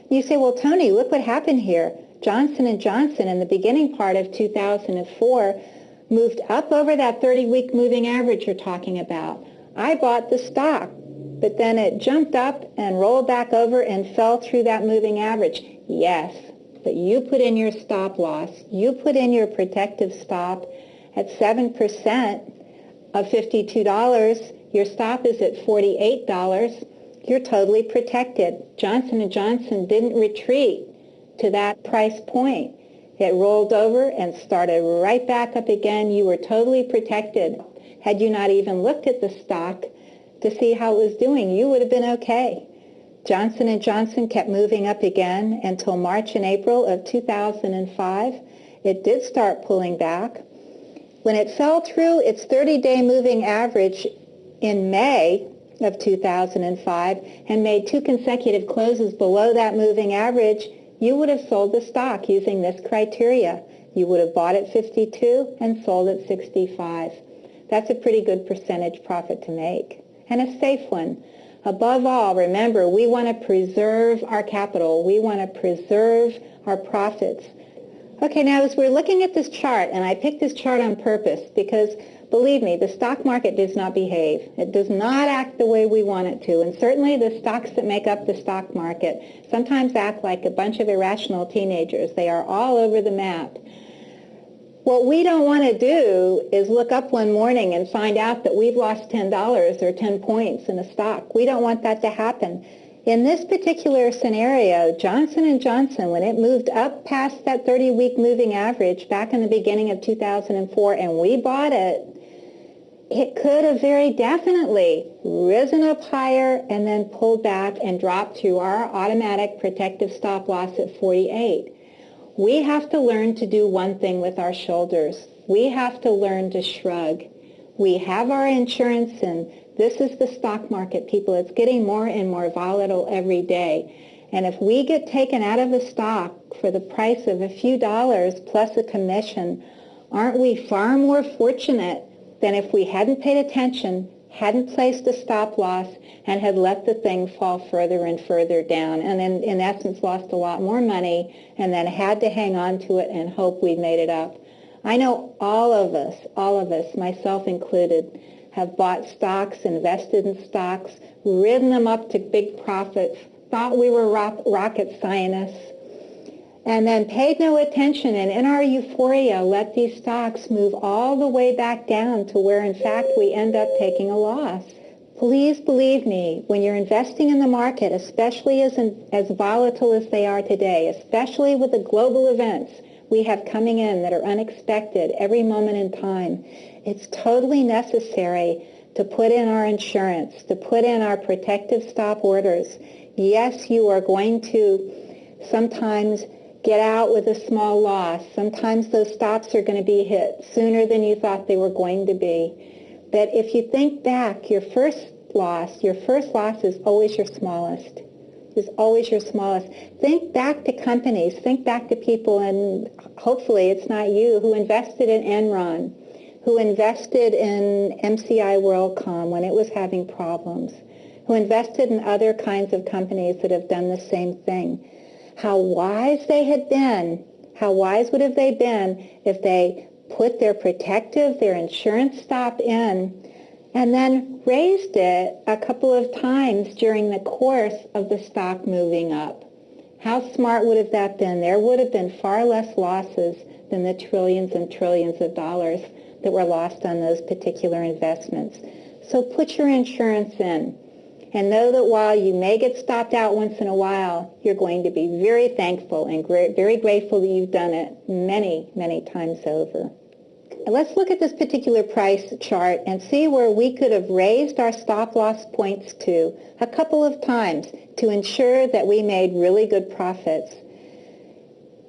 You say, well, Tony, look what happened here. Johnson & Johnson in the beginning part of 2004 moved up over that 30-week moving average you're talking about. I bought the stock, but then it jumped up and rolled back over and fell through that moving average. Yes, but you put in your stop loss. You put in your protective stop at 7% of $52. Your stop is at $48. You're totally protected. Johnson & Johnson didn't retreat to that price point. It rolled over and started right back up again. You were totally protected. Had you not even looked at the stock to see how it was doing, you would have been okay. Johnson & Johnson kept moving up again until March and April of 2005. It did start pulling back. When it fell through its 30-day moving average in May of 2005 and made 2 consecutive closes below that moving average, you would have sold the stock using this criteria. You would have bought at 52 and sold at 65. That's a pretty good percentage profit to make, and a safe one. Above all, remember, we want to preserve our capital. We want to preserve our profits. Okay, now as we're looking at this chart, and I picked this chart on purpose because, believe me, the stock market does not behave. It does not act the way we want it to, and certainly the stocks that make up the stock market sometimes act like a bunch of irrational teenagers. They are all over the map. What we don't want to do is look up one morning and find out that we've lost $10 or 10 points in a stock. We don't want that to happen. In this particular scenario, Johnson & Johnson, when it moved up past that 30-week moving average back in the beginning of 2004 and we bought it, it could have very definitely risen up higher and then pulled back and dropped to our automatic protective stop loss at 48. We have to learn to do one thing with our shoulders. We have to learn to shrug. We have our insurance, and this is the stock market, people. It's getting more and more volatile every day. And if we get taken out of the stock for the price of a few dollars plus a commission, aren't we far more fortunate than if we hadn't paid attention, hadn't placed a stop loss, and had let the thing fall further and further down, and then in essence lost a lot more money and then had to hang on to it and hope we made it up. I know all of us, myself included, have bought stocks, invested in stocks, ridden them up to big profits, thought we were rocket scientists, and then paid no attention, and in our euphoria let these stocks move all the way back down to where in fact we end up taking a loss. Please believe me, when you're investing in the market, especially as volatile as they are today, especially with the global events we have coming in that are unexpected every moment in time, it's totally necessary to put in our insurance, to put in our protective stop orders. Yes, you are going to sometimes get out with a small loss. Sometimes those stops are going to be hit sooner than you thought they were going to be. But if you think back, your first loss is always your smallest. Is always your smallest. Think back to companies, think back to people, and hopefully it's not you, who invested in Enron, who invested in MCI WorldCom when it was having problems, who invested in other kinds of companies that have done the same thing. How wise they had been, how wise would have they been if they put their protective, their insurance stop in, and then raised it a couple of times during the course of the stock moving up. How smart would have that been? There would have been far less losses than the trillions and trillions of dollars that were lost on those particular investments. So put your insurance in, and know that while you may get stopped out once in a while, you're going to be very thankful and very grateful that you've done it many, many times over. Let's look at this particular price chart and see where we could have raised our stop loss points to a couple of times to ensure that we made really good profits.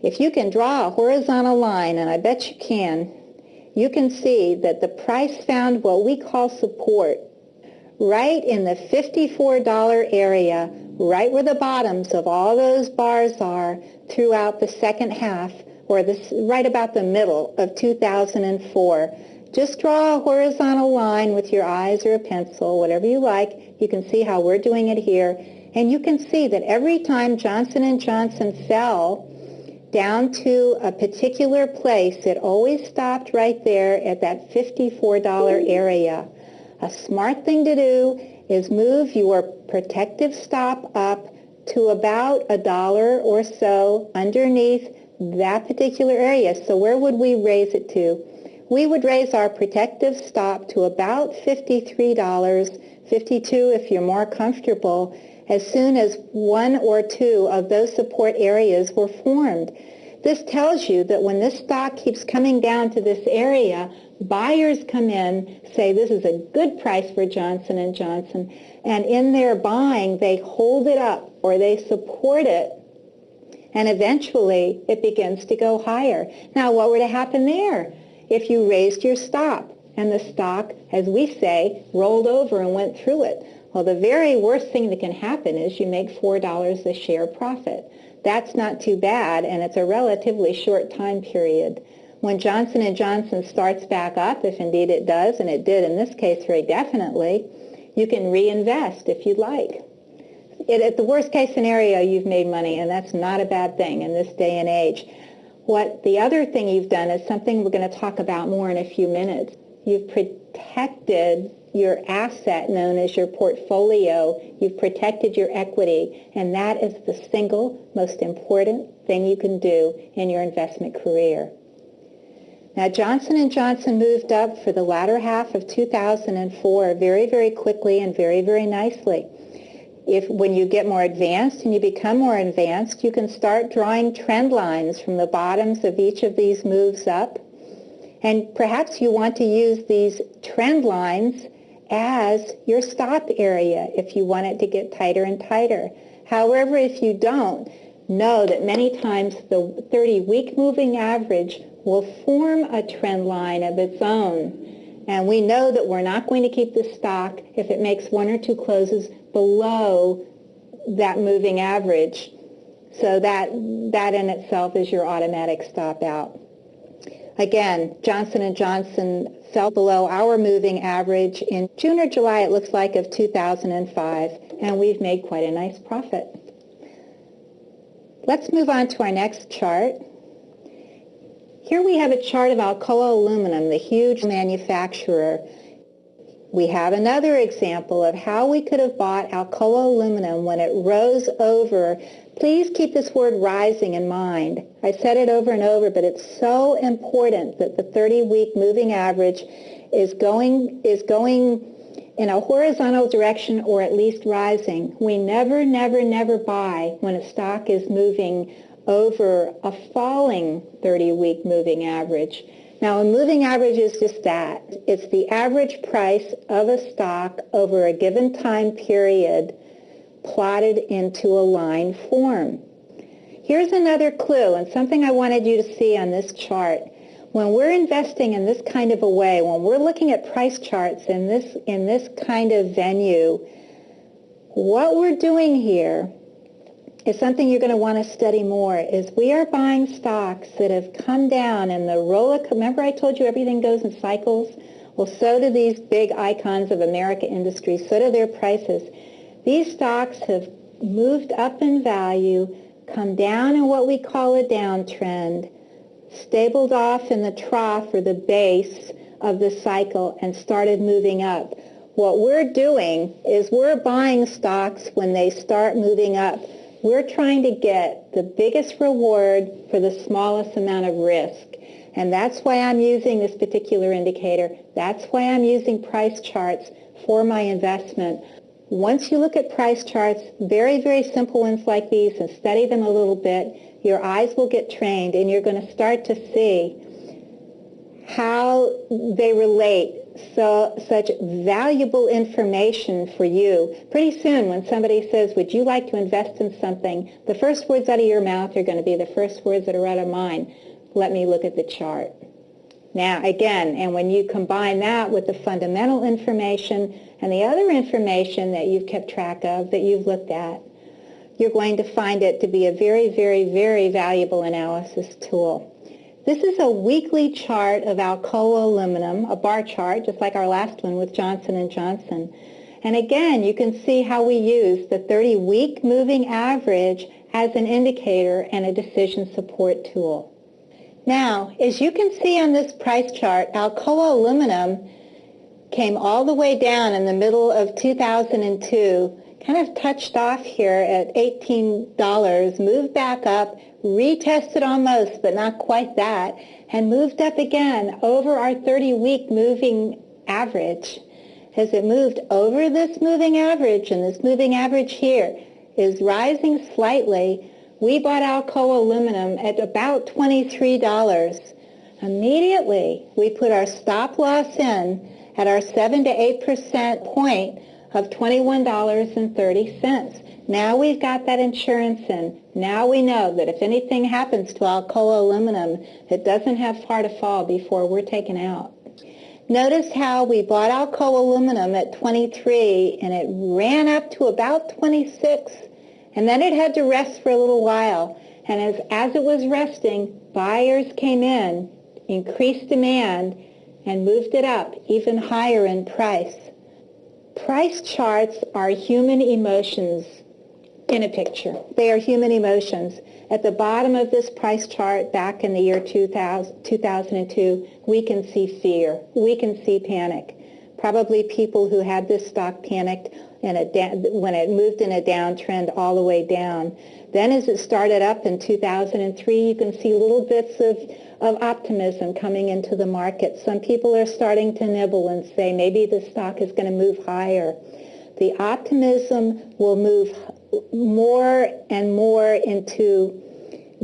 If you can draw a horizontal line, and I bet you can see that the price found what we call support right in the $54 area, right where the bottoms of all those bars are throughout the second half, or right about the middle of 2004. Just draw a horizontal line with your eyes or a pencil, whatever you like. You can see how we're doing it here. And you can see that every time Johnson & Johnson fell down to a particular place, it always stopped right there at that $54 area. A smart thing to do is move your protective stop up to about $1 or so underneath that particular area. So where would we raise it to? We would raise our protective stop to about $53, $52 if you're more comfortable, as soon as one or two of those support areas were formed. This tells you that when this stock keeps coming down to this area, buyers come in, say this is a good price for Johnson & Johnson, and in their buying, they hold it up or they support it, and eventually it begins to go higher. Now, what were to happen there? If you raised your stop and the stock, as we say, rolled over and went through it, well, the very worst thing that can happen is you make $4 a share profit. That's not too bad, and it's a relatively short time period. When Johnson & Johnson starts back up, if indeed it does, and it did in this case very definitely, you can reinvest if you'd like. At the worst case scenario, you've made money, and that's not a bad thing in this day and age. What the other thing you've done is something we're going to talk about more in a few minutes. You've protected your asset known as your portfolio. You've protected your equity, and that is the single most important thing you can do in your investment career. Now, Johnson & Johnson moved up for the latter half of 2004 very, very quickly and very, very nicely. When you get more advanced and you become more advanced, you can start drawing trend lines from the bottoms of each of these moves up. And perhaps you want to use these trend lines as your stop area if you want it to get tighter and tighter. However, if you don't, know that many times the 30-week moving average will form a trend line of its own. And we know that we're not going to keep the stock if it makes one or two closes below that moving average. So that in itself is your automatic stop out. Again, Johnson & Johnson fell below our moving average in June or July, it looks like, of 2005, and we've made quite a nice profit. Let's move on to our next chart. Here we have a chart of Alcoa Aluminum, the huge manufacturer. We have another example of how we could have bought Alcoa Aluminum when it rose over. Please keep this word rising in mind. I said it over and over, but it's so important that the 30-week moving average is going in a horizontal direction or at least rising. We never, never, never buy when a stock is moving over a falling 30-week moving average. Now, a moving average is just that. It's the average price of a stock over a given time period plotted into a line form. Here's another clue and something I wanted you to see on this chart. When we're investing in this kind of a way, when we're looking at price charts in this kind of venue, what we're doing here is something you're going to want to study more, is we are buying stocks that have come down in the roller. Remember I told you everything goes in cycles? Well, so do these big icons of America industries, so do their prices. These stocks have moved up in value, come down in what we call a downtrend, stabled off in the trough or the base of the cycle, and started moving up. What we're doing is we're buying stocks when they start moving up. We're trying to get the biggest reward for the smallest amount of risk. And that's why I'm using this particular indicator. That's why I'm using price charts for my investment. Once you look at price charts, very, very simple ones like these, and study them a little bit, your eyes will get trained and you're going to start to see how they relate. So such valuable information for you. Pretty soon when somebody says, would you like to invest in something, the first words out of your mouth are going to be the first words that are out of mine. Let me look at the chart. Now again, and when you combine that with the fundamental information and the other information that you've kept track of, that you've looked at, you're going to find it to be a very, very, very valuable analysis tool. This is a weekly chart of Alcoa Aluminum, a bar chart, just like our last one with Johnson & Johnson. And again, you can see how we use the 30-week moving average as an indicator and a decision support tool. Now, as you can see on this price chart, Alcoa aluminum came all the way down in the middle of 2002, kind of touched off here at $18, moved back up, retested almost, but not quite that, and moved up again over our 30-week moving average. As it moved over this moving average, and this moving average here is rising slightly, we bought Alcoa aluminum at about $23. Immediately, we put our stop loss in at our 7 to 8% point of $21.30. Now we've got that insurance in. Now we know that if anything happens to Alcoa aluminum, it doesn't have far to fall before we're taken out. Notice how we bought Alcoa aluminum at 23 and it ran up to about 26, and then it had to rest for a little while. And as it was resting, buyers came in, increased demand, and moved it up even higher in price. Price charts are human emotions in a picture. They are human emotions. At the bottom of this price chart back in the year 2002, we can see fear. We can see panic. Probably people who had this stock panicked when it moved in a downtrend all the way down. Then as it started up in 2003, you can see little bits of optimism coming into the market. Some people are starting to nibble and say maybe the stock is going to move higher. The optimism will move more and more into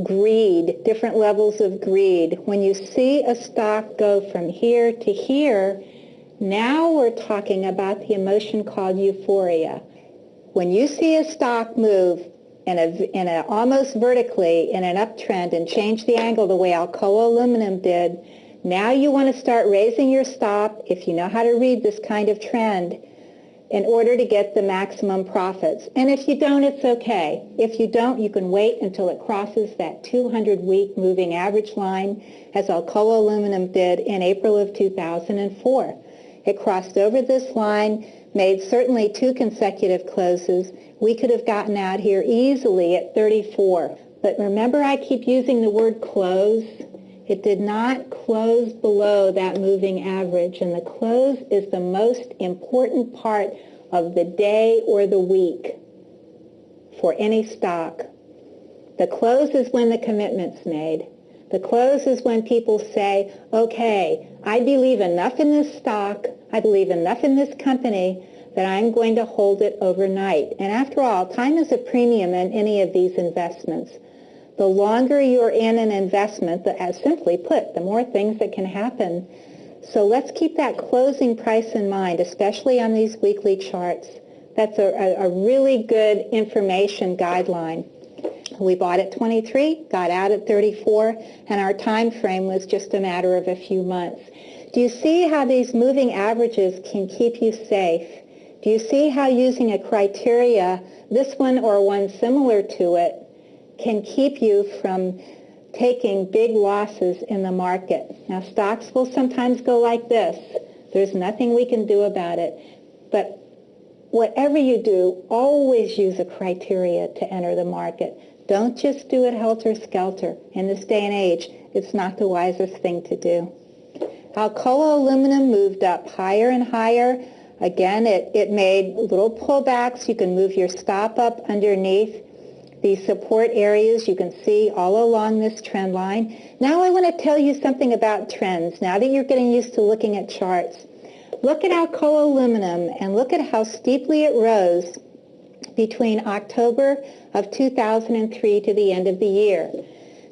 greed, different levels of greed. When you see a stock go from here to here, now we're talking about the emotion called euphoria. When you see a stock move in a almost vertically in an uptrend and change the angle the way Alcoa aluminum did, now you want to start raising your stop, if you know how to read this kind of trend, in order to get the maximum profits. And if you don't, it's okay. If you don't, you can wait until it crosses that 200-week moving average line, as Alcoa aluminum did in April of 2004. It crossed over this line, made certainly 2 consecutive closes. We could have gotten out here easily at 34. But remember, I keep using the word close. It did not close below that moving average, and the close is the most important part of the day or the week for any stock. The close is when the commitment's made. The close is when people say, okay, I believe enough in this stock, I believe enough in this company that I'm going to hold it overnight. And after all, time is a premium in any of these investments. The longer you're in an investment, as simply put, the more things that can happen. So let's keep that closing price in mind, especially on these weekly charts. That's a really good information guideline. We bought at 23, got out at 34, and our time frame was just a matter of a few months. Do you see how these moving averages can keep you safe? Do you see how using a criteria, this one or one similar to it, can keep you from taking big losses in the market? Now, stocks will sometimes go like this. There's nothing we can do about it. But whatever you do, always use a criteria to enter the market. Don't just do it helter-skelter. In this day and age, it's not the wisest thing to do. Alcoa aluminum moved up higher and higher. Again, it made little pullbacks. You can move your stop up underneath these support areas you can see all along this trend line. Now I want to tell you something about trends. Now that you're getting used to looking at charts, look at Alcoa aluminum and look at how steeply it rose between October of 2003 to the end of the year.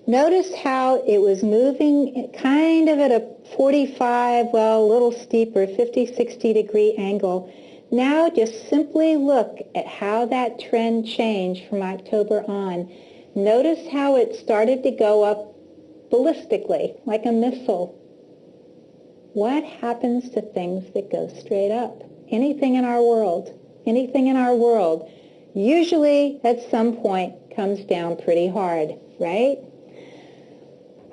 Notice how it was moving kind of at a 45, well, a little steeper, 50, 60 degree angle. Now just simply look at how that trend changed from October on. Notice how it started to go up ballistically, like a missile. What happens to things that go straight up? Anything in our world, usually at some point comes down pretty hard, right?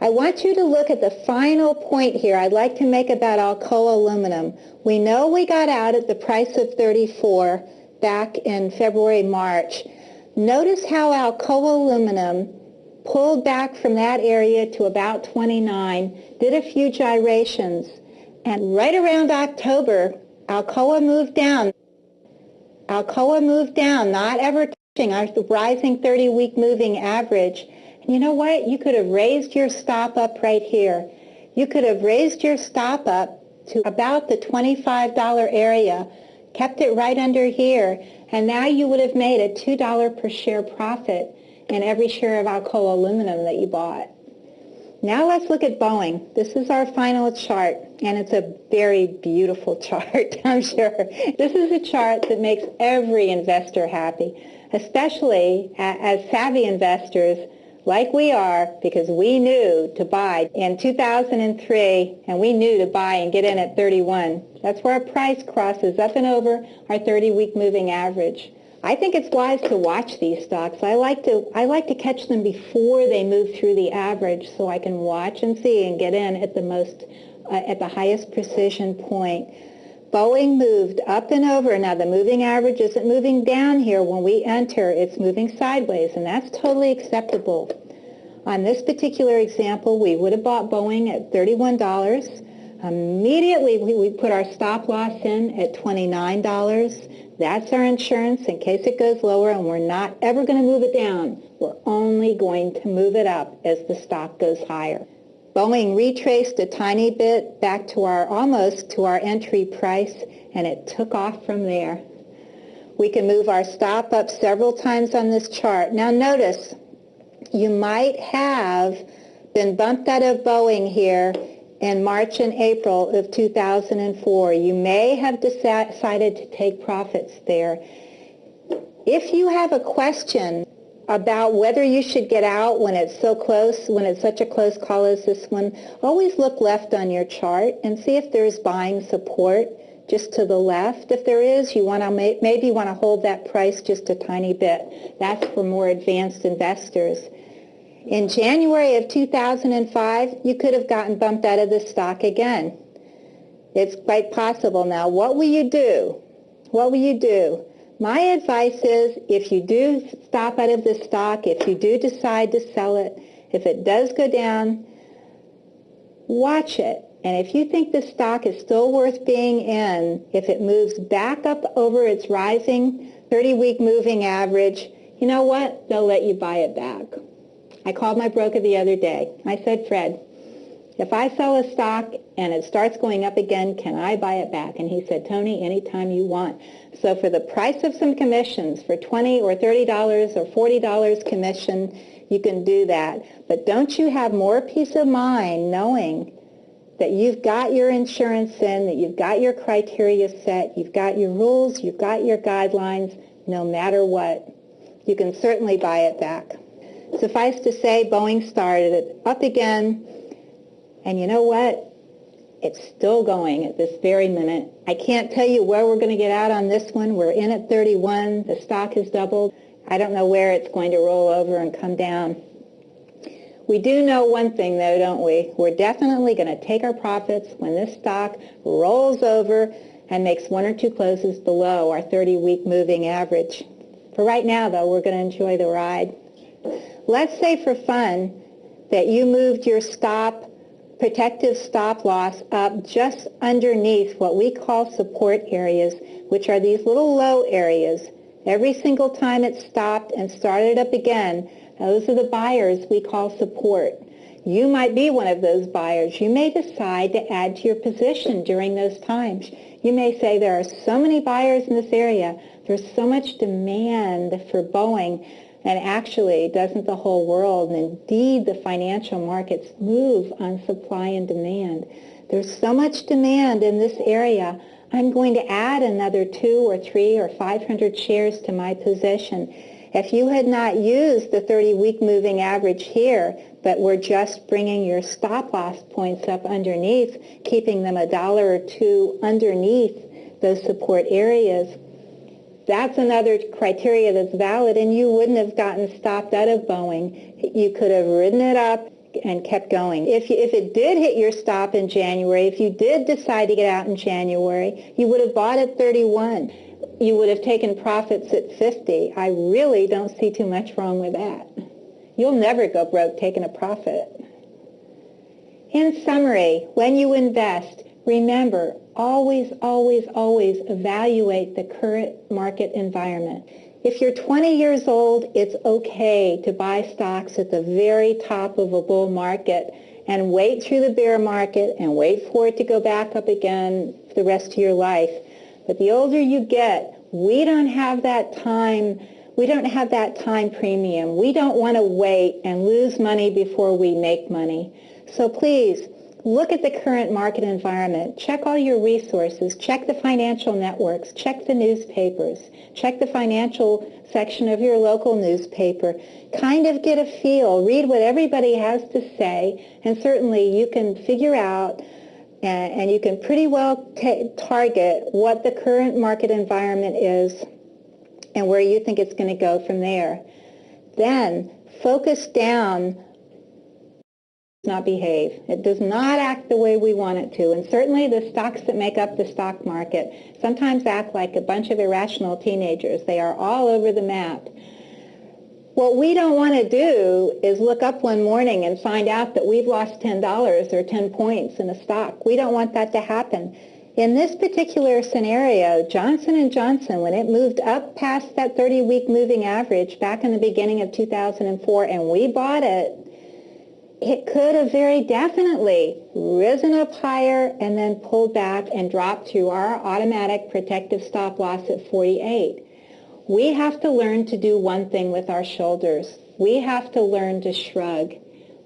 I want you to look at the final point here I'd like to make about Alcoa aluminum. We know we got out at the price of 34 back in February, March. Notice how Alcoa aluminum pulled back from that area to about 29, did a few gyrations, and right around October, Alcoa moved down. Alcoa moved down, not ever touching our rising 30-week moving average. And you know what? You could have raised your stop up right here. You could have raised your stop up to about the $25 area, kept it right under here, and now you would have made a $2 per share profit in every share of Alcoa aluminum that you bought. Now let's look at Boeing. This is our final chart, and it's a very beautiful chart, I'm sure. This is a chart that makes every investor happy, especially as savvy investors like we are, because we knew to buy in 2003, and we knew to buy and get in at 31. That's where our price crosses up and over our 30-week moving average. I think it's wise to watch these stocks. I like to catch them before they move through the average, so I can watch and see and get in at the highest precision point. Boeing moved up and over. Now the moving average isn't moving down here when we enter. It's moving sideways, and that's totally acceptable. On this particular example, we would have bought Boeing at $31. Immediately, we put our stop loss in at $29. That's our insurance in case it goes lower, and we're not ever going to move it down. We're only going to move it up as the stock goes higher. Boeing retraced a tiny bit back to almost to our entry price, and it took off from there. We can move our stop up several times on this chart. Now notice, you might have been bumped out of Boeing here in March and April of 2004. You may have decided to take profits there. If you have a question about whether you should get out when it's so close, when it's such a close call as this one, always look left on your chart and see if there's buying support just to the left. If there is, you want to maybe want to hold that price just a tiny bit. That's for more advanced investors. In January of 2005, you could have gotten bumped out of the stock again. It's quite possible. Now, what will you do? What will you do? My advice is, if you do stop out of the stock, if you do decide to sell it, if it does go down, watch it. And if you think the stock is still worth being in, if it moves back up over its rising 30-week moving average, you know what? They'll let you buy it back. I called my broker the other day. I said, Fred, if I sell a stock and it starts going up again, can I buy it back? And he said, Tony, anytime you want. So for the price of some commissions, for $20 or $30 or $40 commission, you can do that. But don't you have more peace of mind knowing that you've got your insurance in, that you've got your criteria set, you've got your rules, you've got your guidelines, no matter what. You can certainly buy it back. Suffice to say, Boeing started it up again, and you know what? It's still going at this very minute. I can't tell you where we're going to get out on this one. We're in at 31. The stock has doubled. I don't know where it's going to roll over and come down. We do know one thing, though, don't we? We're definitely going to take our profits when this stock rolls over and makes one or two closes below our 30-week moving average. For right now, though, we're going to enjoy the ride. Let's say for fun that you moved your protective stop loss up just underneath what we call support areas, which are these little low areas. Every single time it stopped and started up again, those are the buyers we call support. You might be one of those buyers. You may decide to add to your position during those times. You may say, there are so many buyers in this area. There's so much demand for Boeing. And actually, doesn't the whole world, and indeed the financial markets, move on supply and demand? There's so much demand in this area, I'm going to add another 2 or 3 or 500 shares to my position. If you had not used the 30-week moving average here, but were just bringing your stop loss points up underneath, keeping them $1 or $2 underneath those support areas, that's another criteria that's valid, and you wouldn't have gotten stopped out of Boeing. You could have ridden it up, and kept going. If it did hit your stop in January, if you did decide to get out in January, you would have bought at 31. You would have taken profits at 50. I really don't see too much wrong with that. You'll never go broke taking a profit. In summary, when you invest, remember, always, always, always evaluate the current market environment. If you're 20 years old, it's okay to buy stocks at the very top of a bull market and wait through the bear market and wait for it to go back up again for the rest of your life. But the older you get, we don't have that time. We don't have that time premium. We don't want to wait and lose money before we make money. So please, look at the current market environment. Check all your resources. Check the financial networks. Check the newspapers. Check the financial section of your local newspaper. Kind of get a feel. Read what everybody has to say. And certainly you can figure out and you can pretty well target what the current market environment is and where you think it's going to go from there. Then focus down. Not behave. It does not act the way we want it to. And certainly the stocks that make up the stock market sometimes act like a bunch of irrational teenagers. They are all over the map. What we don't want to do is look up one morning and find out that we've lost $10 or 10 points in a stock. We don't want that to happen. In this particular scenario, Johnson & Johnson, when it moved up past that 30-week moving average back in the beginning of 2004 and we bought it, it could have very definitely risen up higher and then pulled back and dropped to our automatic protective stop loss at 48. We have to learn to do one thing with our shoulders. We have to learn to shrug.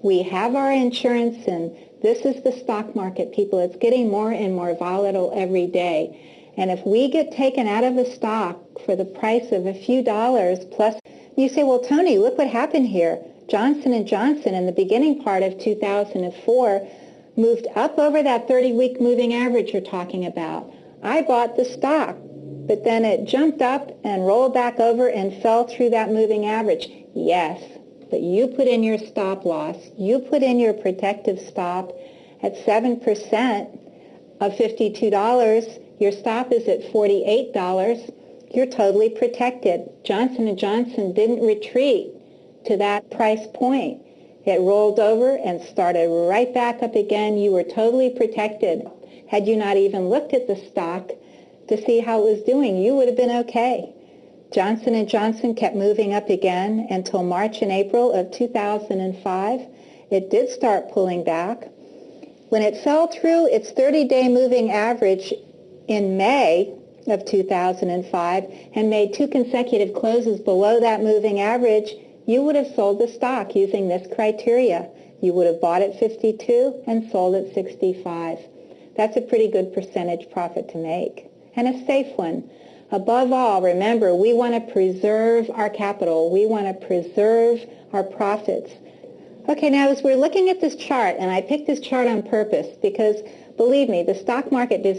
We have our insurance, and this is the stock market, people. It's getting more and more volatile every day. And if we get taken out of a stock for the price of a few dollars plus, you say, well, Tony, look what happened here. Johnson & Johnson in the beginning part of 2004 moved up over that 30-week moving average you're talking about. I bought the stock, but then it jumped up and rolled back over and fell through that moving average. Yes, but you put in your stop loss. You put in your protective stop at 7% of $52. Your stop is at $48. You're totally protected. Johnson & Johnson didn't retreat to that price point. It rolled over and started right back up again. You were totally protected. Had you not even looked at the stock to see how it was doing, you would have been okay. Johnson & Johnson kept moving up again until March and April of 2005. It did start pulling back. When it fell through its 30-day moving average in May of 2005 and made 2 consecutive closes below that moving average, you would have sold the stock using this criteria. You would have bought at 52 and sold at 65. That's a pretty good percentage profit to make, and a safe one. Above all, remember, we want to preserve our capital. We want to preserve our profits. Okay, now as we're looking at this chart, and I picked this chart on purpose because, believe me, the stock market does